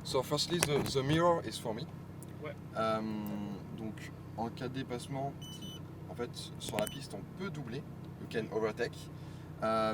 So firstly, the mirror is for me. Ouais. Donc en cas de dépassement, en fait sur la piste on peut doubler, you can overtake,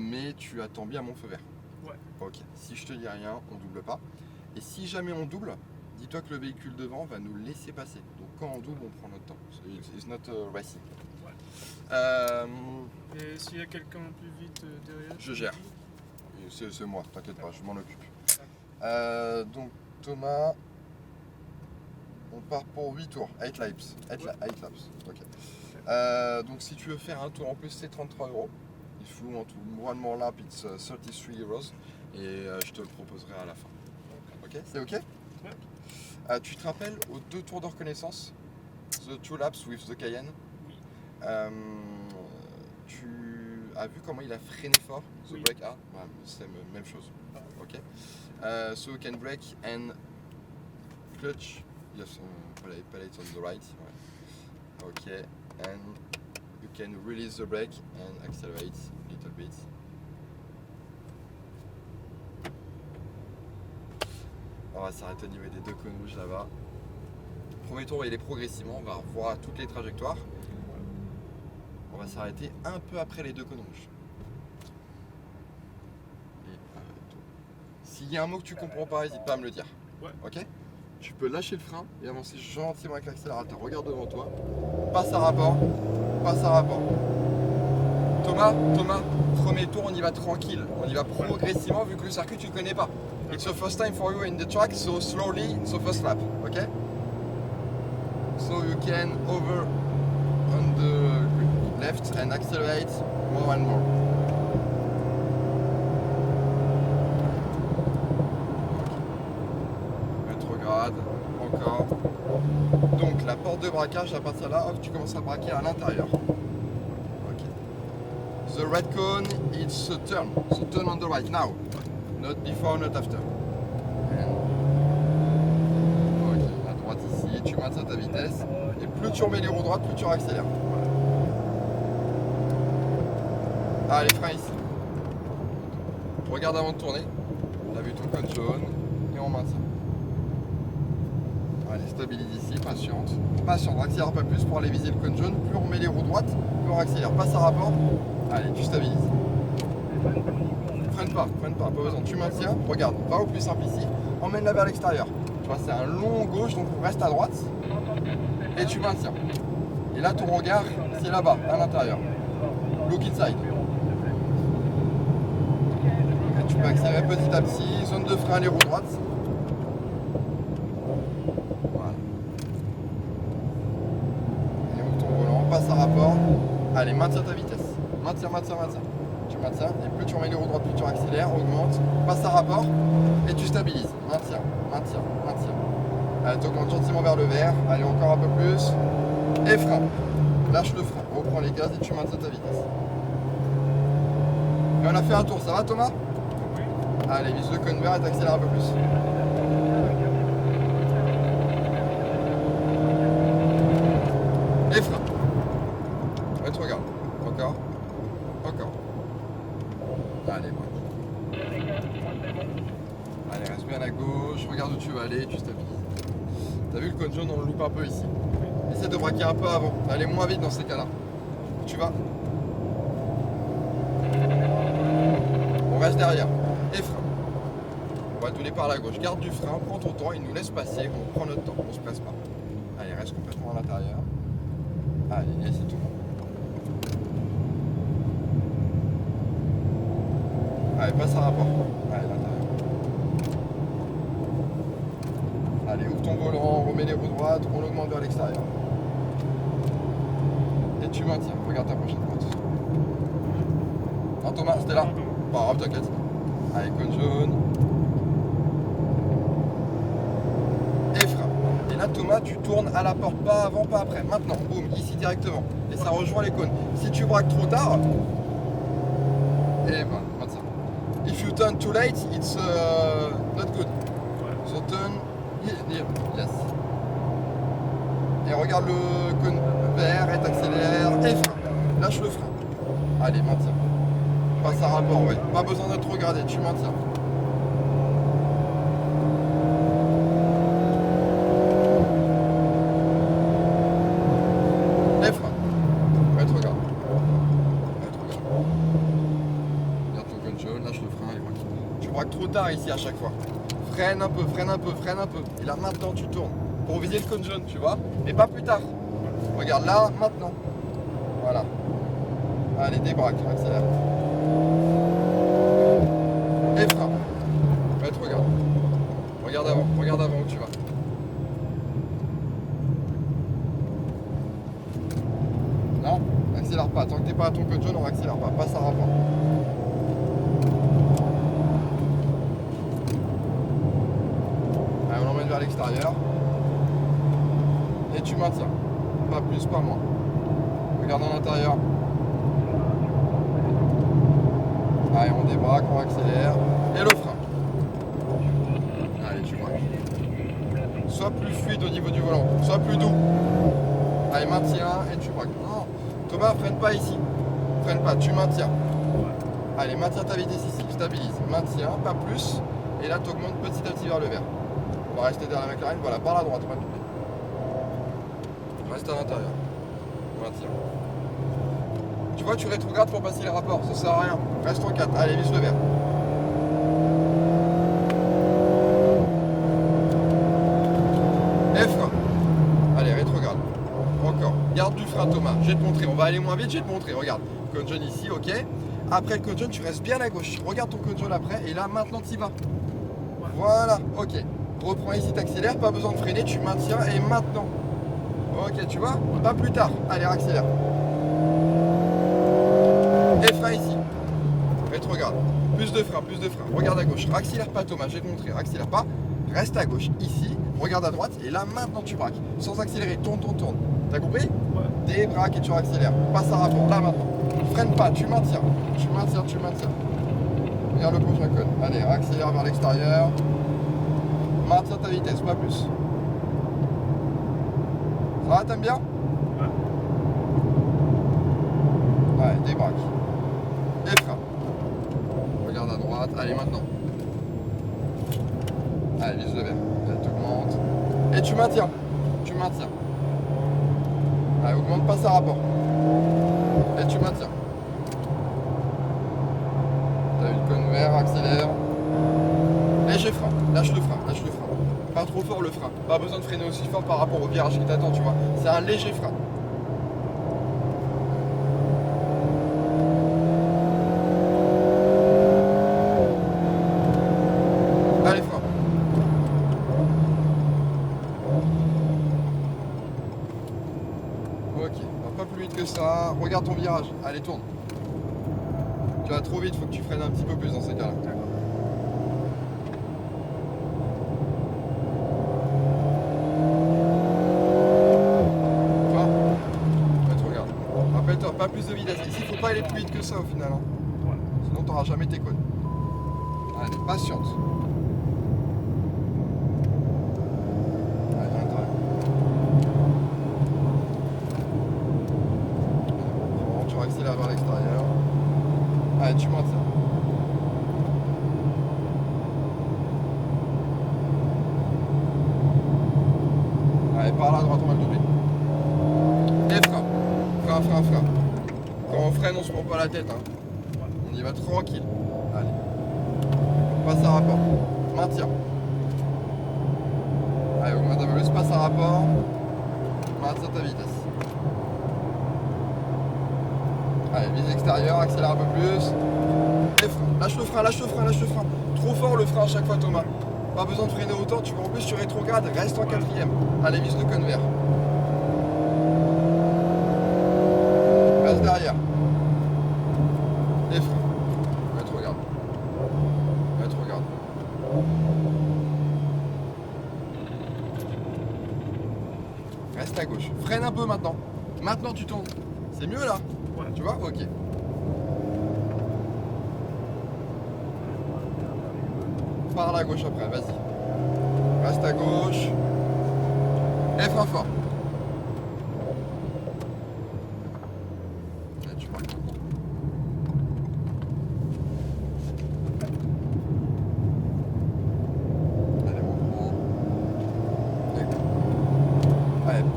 mais tu attends bien mon feu vert. Ouais. Ok, si je te dis rien, on double pas. Et si jamais on double, dis-toi que le véhicule devant va nous laisser passer. Donc quand on double, on prend notre temps. So it's not racing. Ouais. Et s'il y a quelqu'un plus vite derrière, Je gère. C'est moi, t'inquiète pas, je m'en occupe. Ouais. Donc Thomas, on part pour 8 tours, 8 laps. 8 Ouais. laps. Ok. Donc si tu veux faire un tour en plus, c'est 33 €. If you want to one more lap, it's 33 €. Et je te le proposerai à la fin. Ok, c'est ok? Ouais. Tu te rappelles aux 2 tours de reconnaissance, the 2 laps with the Cayenne? Oui. Tu as vu comment il a freiné fort, the Oui. brake hard? Ouais, c'est la même chose. Ok. So you can brake and clutch. Yes, palette on the right. Ouais. Ok. And you can release the brake and accelerate a little bit. On va s'arrêter au niveau des 2 cônes rouges là-bas. Premier tour, il est progressivement. On va revoir toutes les trajectoires. On va s'arrêter un peu après les 2 cônes rouges. S'il y a un mot que tu comprends pas, n'hésite pas à me le dire. Ouais. Ok? Tu peux lâcher le frein et avancer gentiment avec l'accélérateur. Regarde devant toi. Passe à rapport. Passe à rapport. Thomas, premier tour, on y va tranquille. On y va progressivement vu que le circuit, tu ne le connais pas. It's the first time for you in the track, so slowly in the first lap. Ok? So you can over on the left and accelerate more and more. Rétrograde, encore. Donc la porte de braquage, à partir de là, hop, tu commences à braquer à l'intérieur. Ok. The red cone, it's a turn. So turn on the right now. Not before, not after. Ok, à droite ici, tu maintiens ta vitesse. Et plus tu remets les roues droites, plus tu accélères. Ah, les freins ici. Regarde avant de tourner. T'as vu ton cône jaune. Et on maintient. Allez, stabilise ici, patiente. Patiente, accélère pas plus pour aller viser le cône jaune. Plus on met les roues droites, plus on accélère. Passe à rapport. Allez, tu stabilises. Freine pas besoin. Tu maintiens, regarde, va au plus simple ici. Emmène-la vers l'extérieur. Tu vois, c'est un long gauche, donc on reste à droite. Et tu maintiens. Et là, ton regard, c'est là-bas, à l'intérieur. Look inside. Et tu peux accélérer petit à petit. Zone de frein, les roues droites. Voilà. Et ouvre ton volant, passe à rapport. Allez, maintiens ta vitesse. Maintiens. Tu maintiens, et plus tu remets les roues droites, plus tu accélères, augmente, passe à rapport, et tu stabilises. Maintiens. Allez, tu augmentes gentiment vers le vert, allez, encore un peu plus, et frein. Lâche le frein, reprends les gaz et tu maintiens ta vitesse. Et on a fait un tour, ça va Thomas? Oui. Allez, vise le cône vert et t'accélères un peu plus. Et frein. Ouais, tu regardes. Encore. Allez, braque. Allez, reste bien à gauche, regarde où tu vas aller, tu stabilises. T'as vu le cône jaune, on le loupe un peu ici. Essaie de braquer un peu avant, d'aller moins vite dans ces cas-là. Où tu vas? On reste derrière. Et frein. On va tourner par la gauche. Garde du frein, prends ton temps, il nous laisse passer, on prend notre temps, on se presse pas. Allez, reste complètement à l'intérieur. Allez, et c'est tout. Allez, passe à rapport. Allez, l'intérieur. Allez, ouvre ton volant, remets les roues droites, on augmente vers l'extérieur. Et tu maintiens, regarde ta prochaine droite. Non Thomas, c'était là? Bon, t'inquiète. Allez, cône jaune. Et frein. Et là Thomas, tu tournes à la porte, pas avant, pas après. Maintenant, boum, ici directement. Et ça rejoint les cônes. Si tu braques trop tard, et ben, maintiens. If you turn too late, it's not good. So turn here, yes. Et regarde le cône vert et t'accélères. Et frein. Lâche le frein. Allez, maintiens. Passe à rapport, ouais. Pas besoin d'être trop gradé, tu maintiens. lâche le frein, allez, braque. Tu braques trop tard ici à chaque fois. Freine un peu, freine un peu, freine un peu. Et là maintenant tu tournes. Pour viser le cône jaune, tu vois. Mais pas plus tard. Regarde là, maintenant. Voilà. Allez, débraque, accélère. Et frein. Ouais, tu regardes. Regarde avant où tu vas. Non, accélère pas. Tant que t'es pas à ton cône jaune, on accélère pas. Passe à rapport. Allez, on l'emmène vers l'extérieur. Et tu maintiens. Pas plus, pas moins. Regarde en intérieur. Allez, on débraque, on accélère. Et le frein. Allez, tu braques. Sois plus fluide au niveau du volant. Sois plus doux. Allez, maintiens et tu braques. Non, Thomas, freine pas ici. Freine pas, tu maintiens. Allez, maintiens ta vitesse ici. Stabilise. Maintiens, pas plus. Et là, tu augmentes petit à petit vers le vert. On va rester derrière la McLaren. Voilà, par la droite. Reste à l'intérieur. Maintiens. Tu vois, tu rétrogrades pour passer les rapports. Ça sert à rien. Reste en 4. Allez, vise le vert. Et frein. Allez, rétrograde. Encore. Garde du frein, Thomas. Je vais te montrer. On va aller moins vite, je vais te montrer. Regarde. Cône jaune ici, ok. Après le cône jaune, tu restes bien à gauche. Regarde ton cône jaune après. Et là, maintenant, tu y vas. Voilà. Ok. Reprends ici, t'accélères. Pas besoin de freiner. Tu maintiens. Et maintenant. Ok, tu vois. Pas plus tard. Allez, accélère. Et frein ici. Rétrograde. Plus de frein, plus de frein. Regarde à gauche. Accélère pas, Thomas. Je vais te montrer. Accélère pas. Reste à gauche. Ici. Regarde à droite. Et là, maintenant, tu braques. Sans accélérer. Tourne. T'as compris? Ouais. Débraque et tu accélères. Passe à rapport. Là, maintenant. Freine pas. Tu maintiens. Tu maintiens. Regarde le prochain cône. Allez, accélère vers l'extérieur. Maintiens ta vitesse. Pas plus. Ça va, t'aimes bien? Ouais, débraque. Et frein. Regarde à droite. Allez, maintenant. Allez, vise le vert. Elle t'augmente. Et tu maintiens. Allez, augmente, passe à rapport. Et tu maintiens. T'as eu le cône vert, accélère. Léger frein. Lâche le frein. Pas trop fort le frein. Pas besoin de freiner aussi fort par rapport au virage qui t'attend, tu vois. C'est un léger frein. Allez, frein. Ok, pas plus vite que ça. Regarde ton virage. Allez, tourne. Tu vas trop vite, faut que tu freines un petit peu plus dans ces cas-là. Rappelle-toi, pas plus de vitesse. Ici, faut pas aller plus vite que ça au final. Hein. Sinon, t'auras jamais tes cônes. Allez, patiente. Allez, à l'intérieur. Bon, tu accélères vers l'extérieur. Allez, tu maintiens. Allez, par là à droite, on va le doubler. Et frein. Frein. Quand on freine, on se prend pas la tête. Hein. On y va tranquille. Allez. Passe à rapport. Maintiens. Allez, augmente un peu plus. Passe à rapport. Maintiens ta vitesse. Allez, vise extérieur. Accélère un peu plus. Et frein. Lâche le frein. Trop fort le frein à chaque fois, Thomas. Pas besoin de freiner autant. Tu vois, en plus, tu rétrogrades. Reste en 4ème. Allez, vise le cône vert. Derrière. Et frein. Rétrograde. Reste à gauche. Freine un peu maintenant. Maintenant tu tournes. C'est mieux là? Ouais. Tu vois? Ok. Par la gauche après, vas-y. Reste à gauche. Et frein fort.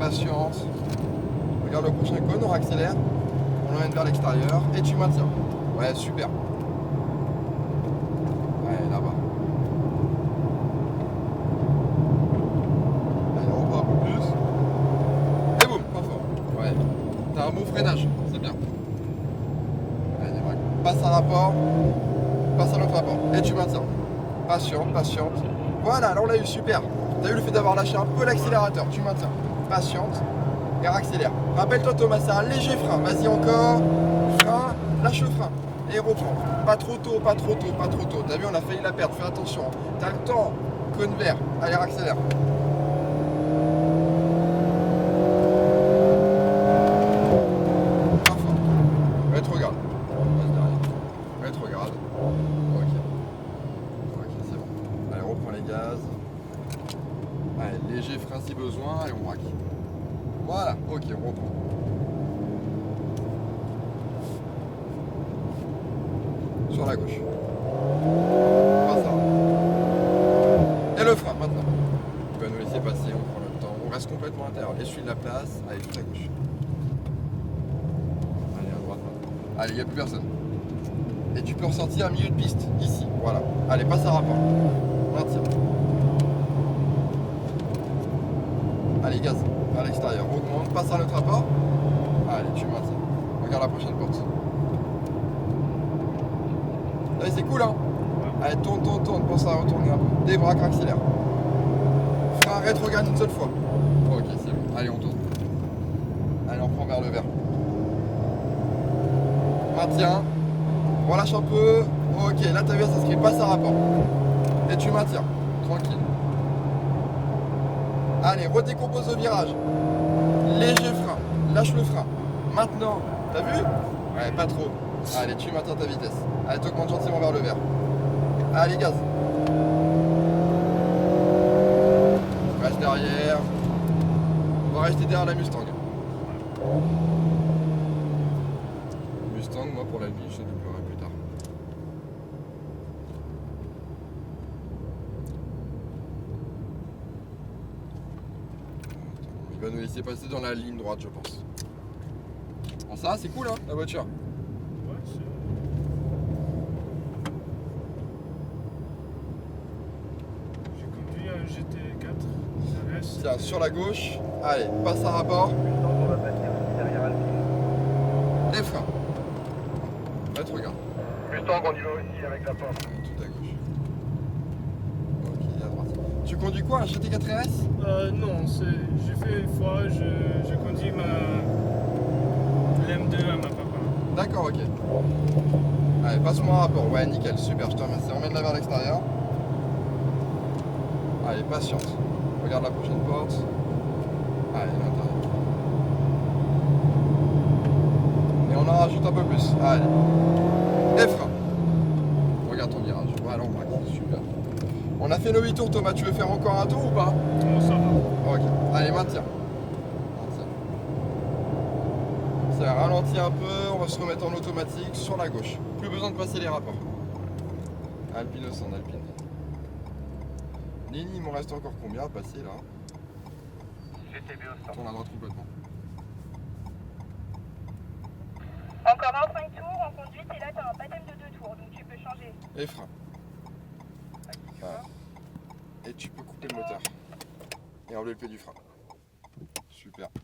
Patience. Regarde le prochain cône, on accélère. On l'emmène vers l'extérieur et tu maintiens. Ouais, super. Et tu maintiens. Patiente, patiente. Voilà, là on l'a eu, super. Tu as eu le fait d'avoir lâché un peu l'accélérateur. Tu maintiens. Patiente. Et accélère. Rappelle-toi Thomas, c'est un léger frein. Vas-y encore. Frein. Lâche le frein. Et reprends. Pas trop tôt, pas trop tôt, pas trop tôt. T'as vu, on a failli la perdre. Fais attention. T'as le temps. Cône vert. Allez, accélère. Pas fort. Rétrograde. Passe derrière. Rétrograde. Ok. Ok, c'est bon. Allez, reprends les gaz. Allez, léger frein si besoin. Allez, on braque. Voilà. Ok, on reprend. Sur la gauche. Pas ça. Et le frein maintenant. Tu vas nous laisser passer, on prend notre temps. On reste complètement à l'intérieur. Essuie de la place. Allez, tout à gauche. Allez, à droite maintenant. Allez, il n'y a plus personne. Et tu peux ressortir un milieu de piste. Ici. Voilà. Allez, passe à rapport. Maintiens. Allez, gaz. À l'extérieur. Augmente. Passe à notre rapport. Allez, tu maintiens. Regarde la prochaine porte. Allez, c'est cool, hein. Allez, tourne, tourne, tourne. Pense à retourner un peu. Débraque, accélère. Frein, rétrograde une seule fois. Ok, c'est bon. Allez, on tourne. Allez, on prend vers le vert. Maintiens. On relâche un peu. Ok, là, t'as vu, ça s'inscrit. Passe à rapport. Et tu maintiens. Tranquille. Allez, redécompose au virage. Léger frein. Lâche le frein. Maintenant, t'as vu? Ouais, pas trop. Allez, tu maintiens ta vitesse. Allez, t'augmentes gentiment vers le vert. Allez, gaz. Reste derrière. On va rester derrière la Mustang. Mustang, moi pour l'Alpine, je te doublerai plus tard. Il va nous laisser passer dans la ligne droite, je pense. Bon, ça, c'est cool, hein, la voiture. Ouais, c'est... J'ai conduit un GT4 RS. Tiens, sur la gauche. Allez, passe à rapport. Les freins. Regarde. Mustang, on y va aussi avec la porte. Tout à gauche. Ok, à droite. Tu conduis quoi, un GT4 RS? Non, j'ai fait une fois, je conduis l'M2 à ma papa. D'accord, ok. Allez, passe-moi un rapport. Ouais, nickel, super, je te remercie. Emmène-la vers l'extérieur. Allez, patiente. Regarde la prochaine porte. Allez, l'intérieur. Et on en rajoute un peu plus. Allez. Et frein. Regarde ton virage. Voilà, on braque. Super. On a fait nos 8 tours, Thomas. Tu veux faire encore un tour ou pas? Bon, ça va. Ok. Allez, maintiens. Ça ralentit un peu. On va se remettre en automatique sur la gauche. Plus besoin de passer les rapports. Alpine au centre, Alpine. Nini, il m'en reste encore combien à passer là? GTB au centre. Tourne à droite complètement. Encore 25 tours en conduite et là tu as un baptême de 2 tours donc tu peux changer. Et frein. Voilà. Et tu peux couper le moteur. Et enlever le pied du frein. Super.